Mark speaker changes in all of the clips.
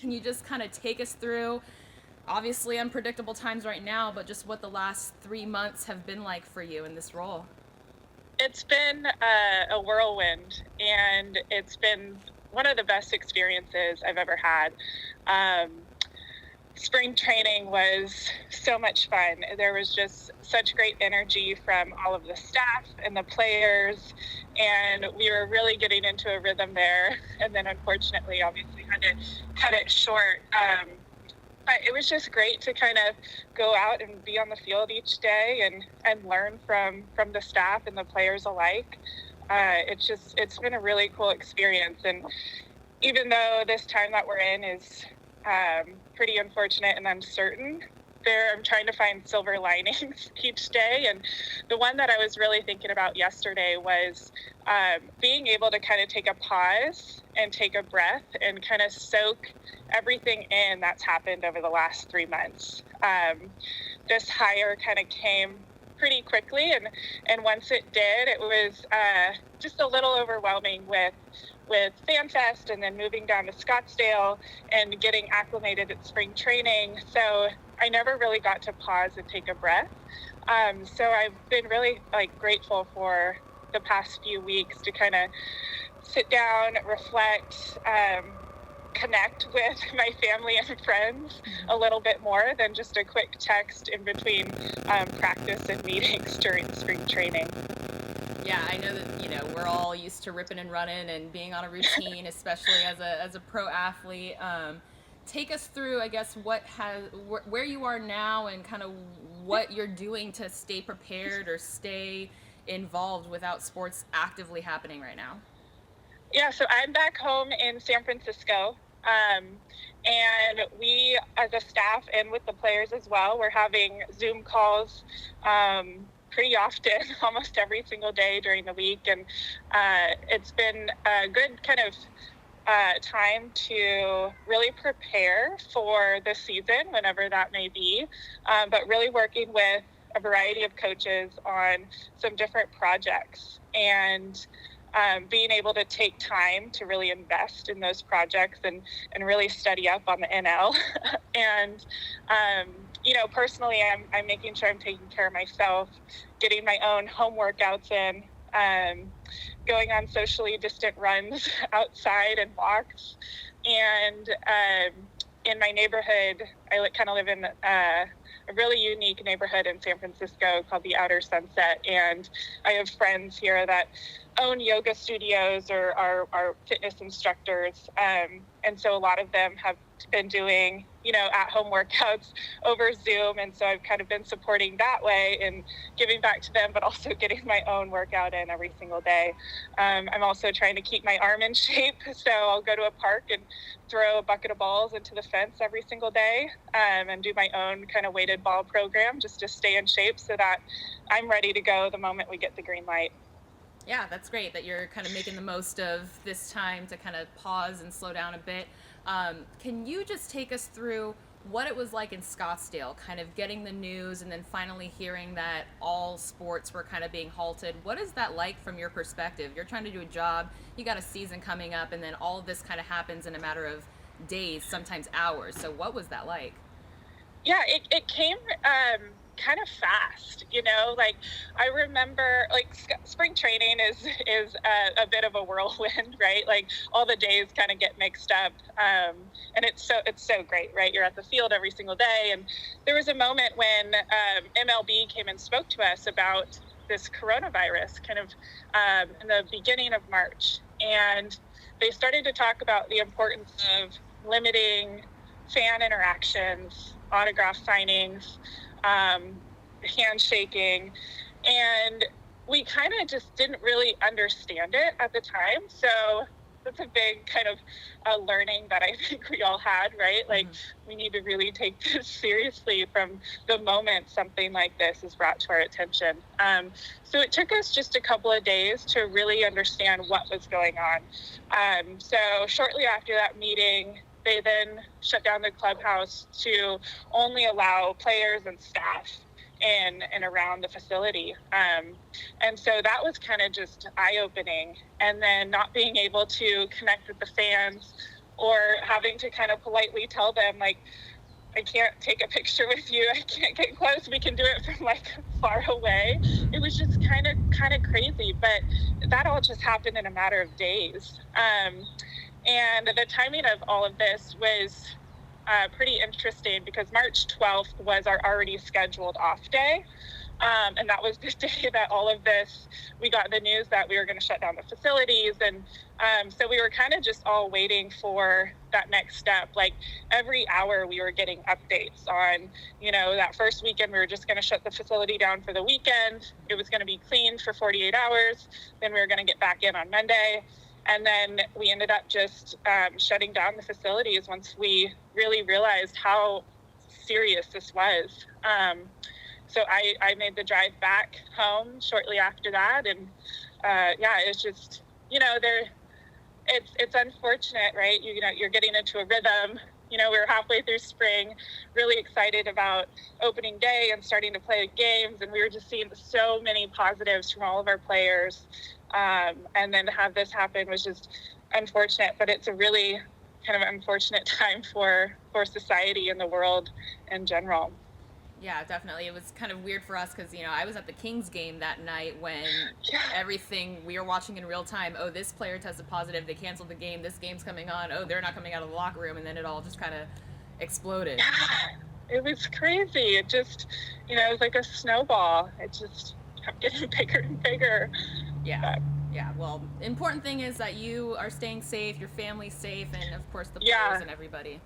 Speaker 1: Can you just kind of take us through, obviously unpredictable times right now, but just what the last 3 months have been like for you in this role?
Speaker 2: It's been a whirlwind, and it's been one of the best experiences I've ever had. Um, Spring training was so much fun. There was just such great energy from all of the staff and the players, and we were really getting into a rhythm there. And then, unfortunately, obviously, had to cut it short. But it was just great to kind of go out and be on the field each day and learn from the staff and the players alike. It's been a really cool experience. And even though this time that we're in is pretty unfortunate and uncertain, I'm trying to find silver linings each day. And the one that I was really thinking about yesterday was being able to kind of take a pause and take a breath and kind of soak everything in that's happened over the last 3 months. This hire kind of came pretty quickly, and once it did, it was just a little overwhelming with FanFest and then moving down to Scottsdale and getting acclimated at spring training. So I never really got to pause and take a breath. So I've been really grateful for the past few weeks to kind of sit down, reflect, connect with my family and friends a little bit more than just a quick text in between practice and meetings during spring training.
Speaker 1: Yeah, I know that we're all used to ripping and running and being on a routine, especially as a pro athlete. Take us through, I guess, where you are now and kind of what you're doing to stay prepared or stay involved without sports actively happening right now.
Speaker 2: Yeah, so I'm back home in San Francisco. And we, as a staff and with the players as well, we're having Zoom calls pretty often, almost every single day during the week. And it's been a good kind of time to really prepare for the season, whenever that may be, but really working with a variety of coaches on some different projects, and being able to take time to really invest in those projects and really study up on the NL. And, personally, I'm making sure I'm taking care of myself, getting my own home workouts in, going on socially distant runs outside and walks. And in my neighborhood, I kind of live in a really unique neighborhood in San Francisco called the Outer Sunset. And I have friends here that own yoga studios or are fitness instructors. And so a lot of them have been doing, at-home workouts over Zoom. And so I've kind of been supporting that way and giving back to them, but also getting my own workout in every single day. I'm also trying to keep my arm in shape. So I'll go to a park and throw a bucket of balls into the fence every single day, and do my own kind of weighted ball program just to stay in shape so that I'm ready to go the moment we get the green light.
Speaker 1: Yeah, that's great that you're kind of making the most of this time to kind of pause and slow down a bit. Can you just take us through what it was like in Scottsdale, kind of getting the news and then finally hearing that all sports were kind of being halted? What is that like from your perspective? You're trying to do a job, you got a season coming up, and then all of this kind of happens in a matter of days, sometimes hours. So what was that like?
Speaker 2: Yeah, it came kind of fast, I remember spring training is a bit of a whirlwind, right? Like all the days kind of get mixed up, and it's so great, right? You're at the field every single day. And there was a moment when MLB came and spoke to us about this coronavirus kind of in the beginning of March, and they started to talk about the importance of limiting fan interactions, autograph signings, handshaking, and we kind of just didn't really understand it at the time. So that's a big kind of learning that I think we all had, right? Like, we need to really take this seriously from the moment something like this is brought to our attention. So it took us just a couple of days to really understand what was going on. So shortly after that meeting, they then shut down the clubhouse to only allow players and staff in and around the facility. And so that was kind of just eye-opening. And then not being able to connect with the fans or having to kind of politely tell them, like, I can't take a picture with you. I can't get close. We can do it from like far away. It was just kind of crazy, but that all just happened in a matter of days. And the timing of all of this was pretty interesting because March 12th was our already scheduled off day. And that was the day that all of this, we got the news that we were going to shut down the facilities. And so we were kind of just all waiting for that next step. Like every hour we were getting updates on, that first weekend we were just going to shut the facility down for the weekend. It was going to be cleaned for 48 hours. Then we were going to get back in on Monday. And then we ended up just shutting down the facilities once we really realized how serious this was. So I made the drive back home shortly after that. And it's just, it's unfortunate, right? You're getting into a rhythm. We were halfway through spring, really excited about opening day and starting to play games. And we were just seeing so many positives from all of our players. And then to have this happen was just unfortunate, but it's a really kind of unfortunate time for society and the world in general.
Speaker 1: Yeah, definitely. It was kind of weird for us because, I was at the Kings game that night when everything we were watching in real time. Oh, this player tested positive. They canceled the game. This game's coming on. Oh, they're not coming out of the locker room. And then it all just kind of exploded.
Speaker 2: Yeah, it was crazy. It just, it was like a snowball. It just kept getting bigger and bigger.
Speaker 1: Yeah. Yeah. Well, important thing is that you are staying safe, your family's safe, and of course the players and everybody.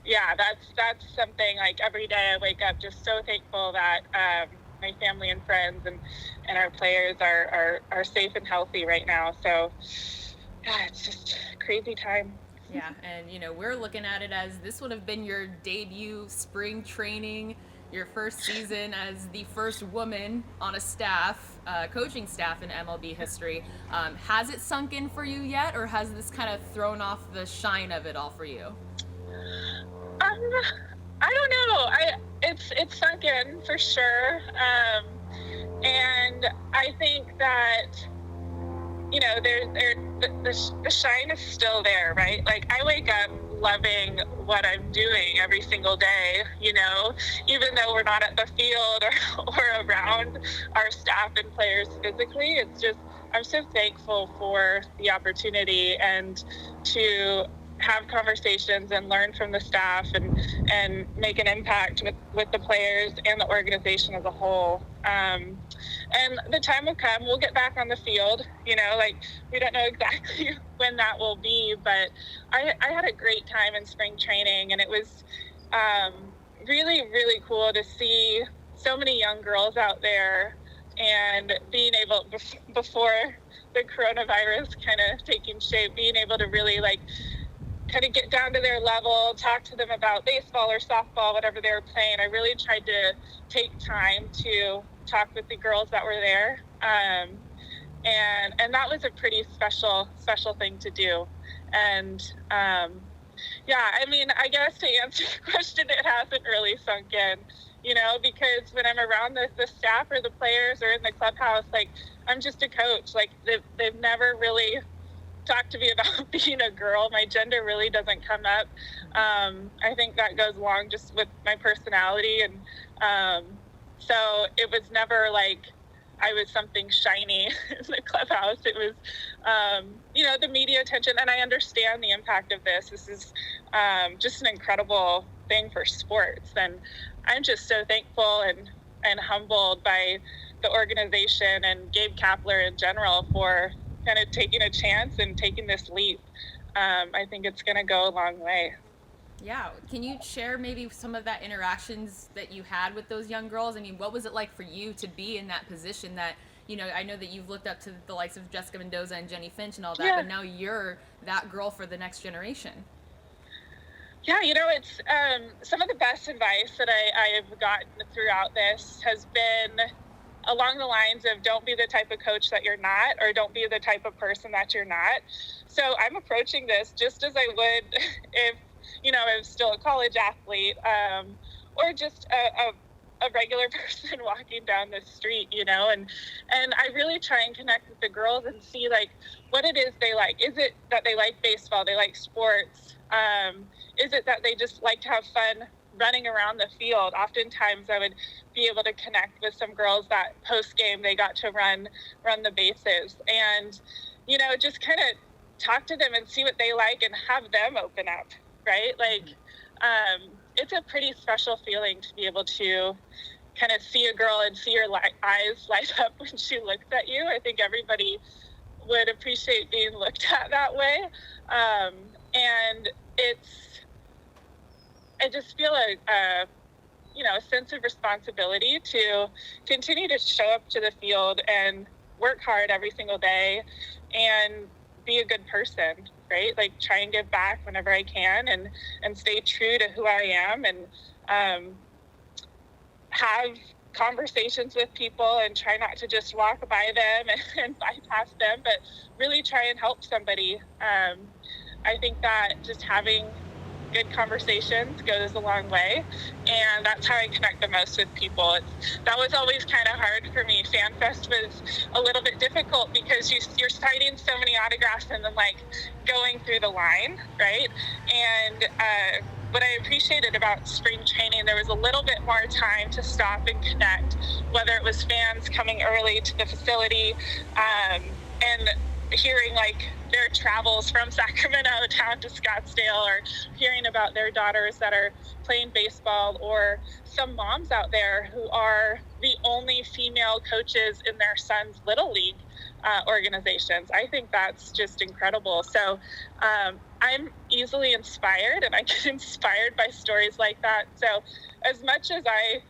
Speaker 2: Yeah, that's something, like every day I wake up just so thankful that my family and friends and our players are safe and healthy right now. So yeah, it's just a crazy time.
Speaker 1: Yeah, and we're looking at it as this would have been your debut spring training, your first season as the first woman on a staff, coaching staff in MLB history. Has it sunk in for you yet, or has this kind of thrown off the shine of it all for you?
Speaker 2: I don't know. It's sunk in for sure. And I think that, the shine is still there, right? Like I wake up loving what I'm doing every single day, even though we're not at the field or around our staff and players physically. It's just, I'm so thankful for the opportunity and to have conversations and learn from the staff and make an impact with the players and the organization as a whole. And the time will come, we'll get back on the field, we don't know exactly when that will be, but I had a great time in spring training, and it was really, really cool to see so many young girls out there and being able, before the coronavirus kind of taking shape, being able to really kind of get down to their level, talk to them about baseball or softball, whatever they were playing. I really tried to take time to talk with the girls that were there. And that was a pretty special thing to do. And I guess to answer your question, it hasn't really sunk in, because when I'm around the staff or the players or in the clubhouse, I'm just a coach. They've never really talked to me about being a girl. My gender really doesn't come up. I think that goes along just with my personality. And so it was never like I was something shiny in the clubhouse. It was, the media attention. And I understand the impact of this. This is just an incredible thing for sports. And I'm just so thankful and humbled by the organization and Gabe Kapler in general for kind of taking a chance and taking this leap. I think it's going to go a long way.
Speaker 1: Yeah. Can you share maybe some of that interactions that you had with those young girls? I mean, what was it like for you to be in that position that, I know that you've looked up to the likes of Jessica Mendoza and Jenny Finch and all that, but now you're that girl for the next generation.
Speaker 2: Yeah, it's some of the best advice that I have gotten throughout this has been along the lines of don't be the type of coach that you're not, or don't be the type of person that you're not. So I'm approaching this just as I would if, I was still a college athlete, or just a regular person walking down the street, you know, and I really try and connect with the girls and see like what it is they like. Is it that they like baseball, they like sports? Is it that they just like to have fun running around the field? Oftentimes I would be able to connect with some girls that post game they got to run the bases, and you know, just kind of talk to them and see what they like and have them open up, right? Like it's a pretty special feeling to be able to kind of see a girl and see her eyes light up when she looks at you. I think everybody would appreciate being looked at that way. And I just feel a sense of responsibility to continue to show up to the field and work hard every single day and be a good person, right? Like try and give back whenever I can and stay true to who I am, and have conversations with people and try not to just walk by them and bypass them, but really try and help somebody. I think that just having good conversations goes a long way, and that's how I connect the most with people. That was always kind of hard for me. FanFest was a little bit difficult because you're signing so many autographs and then like going through the line, right? And what I appreciated about spring training, there was a little bit more time to stop and connect, whether it was fans coming early to the facility, and hearing like their travels from Sacramento down to Scottsdale, or hearing about their daughters that are playing baseball, or some moms out there who are the only female coaches in their son's little league organizations. I think that's just incredible. So I'm easily inspired, and I get inspired by stories like that. So as much as I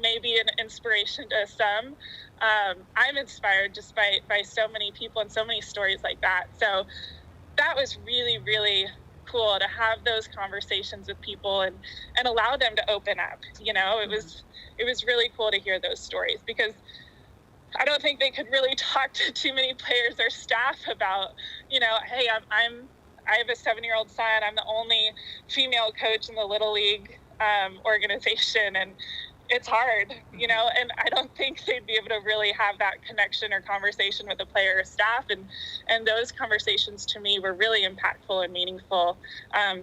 Speaker 2: may be an inspiration to some, I'm inspired just by so many people and so many stories like that. So that was really, really cool to have those conversations with people and allow them to open up. You know, it was really cool to hear those stories, because I don't think they could really talk to too many players or staff about, you know, hey, I have a 7-year-old son. I'm the only female coach in the Little League organization, and it's hard, you know, and I don't think they'd be able to really have that connection or conversation with the player or staff. And those conversations to me were really impactful and meaningful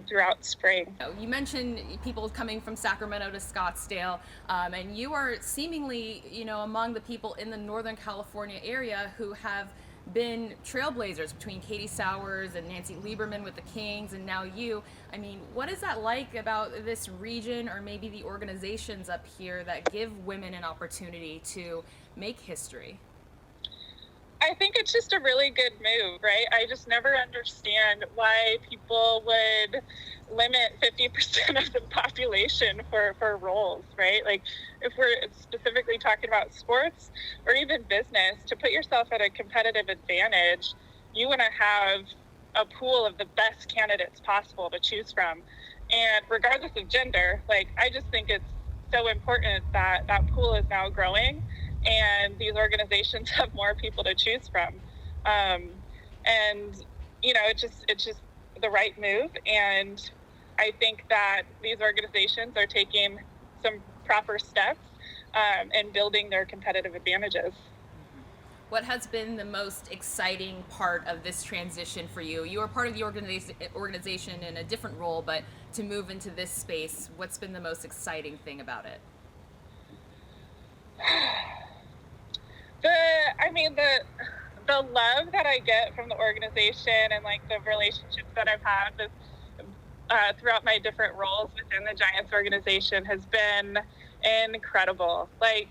Speaker 2: throughout spring.
Speaker 1: You mentioned people coming from Sacramento to Scottsdale, and you are seemingly, you know, among the people in the Northern California area who have been trailblazers, between Katie Sowers and Nancy Lieberman with the Kings, and now you. I mean, what is that like about this region, or maybe the organizations up here that give women an opportunity to make history?
Speaker 2: I think it's just a really good move, right? I just never understand why people would limit 50% of the population for roles, right? Like if we're specifically talking about sports or even business, to put yourself at a competitive advantage, you want to have a pool of the best candidates possible to choose from. And regardless of gender, like I just think it's so important that that pool is now growing and these organizations have more people to choose from. And, you know, it's just the right move. And I think that these organizations are taking some proper steps in building their competitive advantages.
Speaker 1: What has been the most exciting part of this transition for you? You are part of the organization in a different role, but to move into this space, what's been the most exciting thing about it?
Speaker 2: The love that I get from the organization and like the relationships that I've had with, throughout my different roles within the Giants organization has been incredible. Like,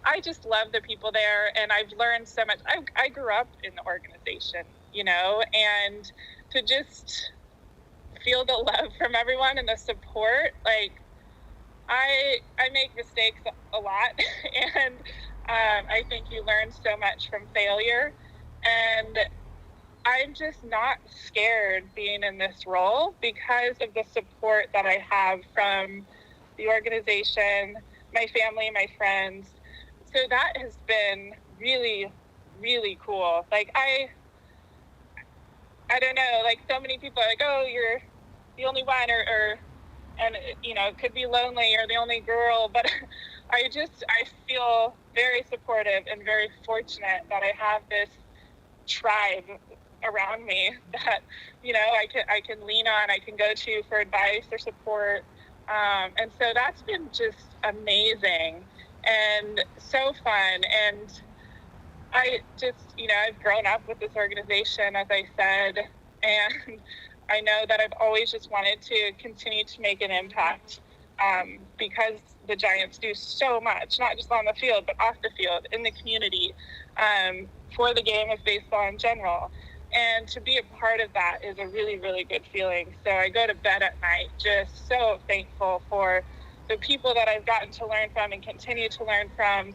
Speaker 2: I just love the people there, and I've learned so much. I grew up in the organization, you know, and to just feel the love from everyone and the support, like, I make mistakes a lot, and I think you learn so much from failure, and I'm just not scared being in this role because of the support that I have from the organization, my family, my friends. So that has been really, really cool. Like, I don't know, like so many people are like, oh, you're the only one, and you know, it could be lonely, or the only girl, but I feel very supportive and very fortunate that I have this tribe around me that, I can lean on, I can go to for advice or support. And so that's been just amazing and so fun. And I just, I've grown up with this organization, as I said, and I know that I've always just wanted to continue to make an impact, because the Giants do so much, not just on the field, but off the field, in the community, for the game of baseball in general. And to be a part of that is a really, really good feeling. So I go to bed at night just so thankful for the people that I've gotten to learn from and continue to learn from,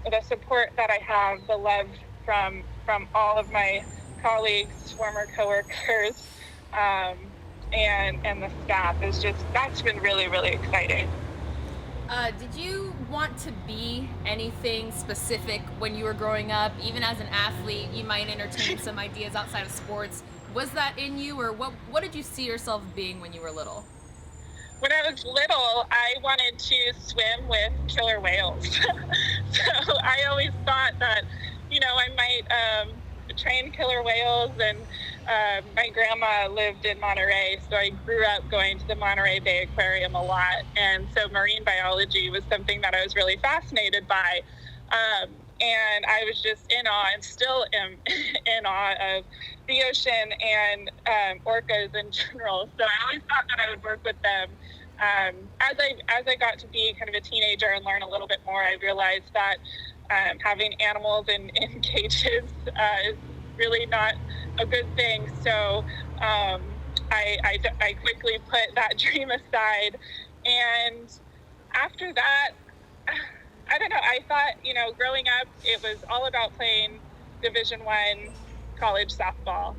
Speaker 2: the support that I have, the love from all of my colleagues, former coworkers, and the staff is just, that's been really, really exciting.
Speaker 1: Did you want to be anything specific when you were growing up? Even as an athlete, you might entertain some ideas outside of sports. Was that in you, or what did you see yourself being when you were little?
Speaker 2: When I was little, I wanted to swim with killer whales. So I always thought that, I might train killer whales, and my grandma lived in Monterey, so I grew up going to the Monterey Bay Aquarium a lot, and so marine biology was something that I was really fascinated by, and I was just in awe, and still am in awe of the ocean and orcas in general. So I always thought that I would work with them. As I got to be kind of a teenager and learn a little bit more, I realized that having animals in cages is really not a good thing. So I quickly put that dream aside. And after that, I don't know, I thought, growing up, it was all about playing Division I college softball.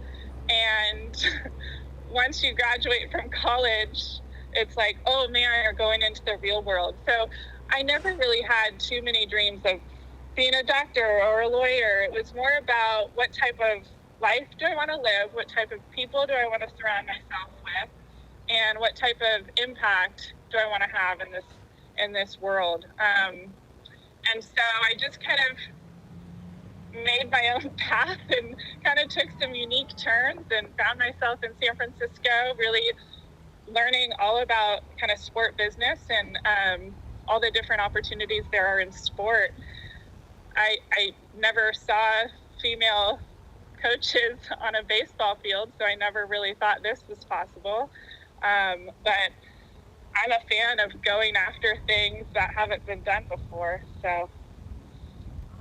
Speaker 2: And once you graduate from college, it's like, oh man, you're going into the real world. So I never really had too many dreams of being a doctor or a lawyer. It was more about what type of life do I want to live, what type of people do I want to surround myself with, and what type of impact do I want to have in this world. And so I just kind of made my own path and kind of took some unique turns and found myself in San Francisco, really learning all about kind of sport business and all the different opportunities there are in sport. I never saw female coaches on a baseball field, so I never really thought this was possible. But I'm a fan of going after things that haven't been done before. So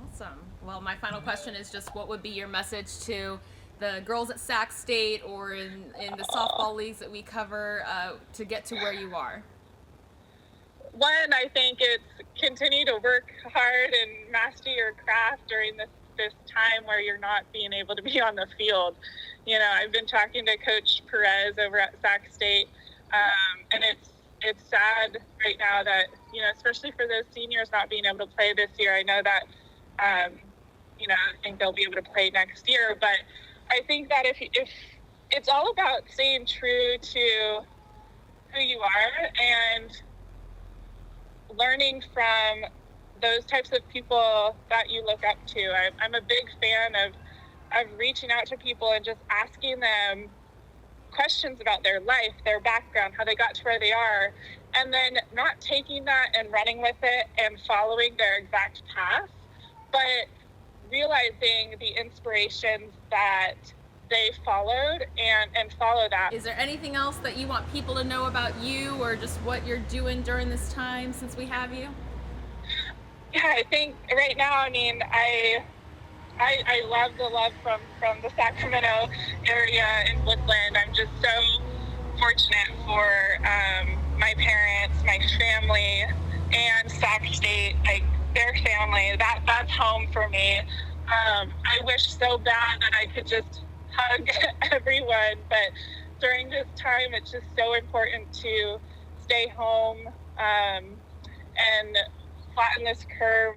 Speaker 1: awesome. Well, my final question is just, what would be your message to the girls at Sac State or in the softball leagues that we cover to get to where you are?
Speaker 2: One, I think it's continue to work hard and master your craft during this time where you're not being able to be on the field. I've been talking to Coach Perez over at Sac State, and it's sad right now that, especially for those seniors not being able to play this year. I know that, I think they'll be able to play next year, but I think that if it's all about staying true to who you are and learning from those types of people that you look up to. I'm a big fan of reaching out to people and just asking them questions about their life, their background, how they got to where they are, and then not taking that and running with it and following their exact path, but realizing the inspirations that they followed and follow that.
Speaker 1: Is there anything else that you want people to know about you, or just what you're doing during this time since we have you?
Speaker 2: Yeah, I think right now, I love the love from the Sacramento area in Woodland. I'm just so fortunate for my parents, my family, and Sac State, like their family. That's home for me. I wish so bad that I could just hug everyone, but during this time, it's just so important to stay home and flatten this curve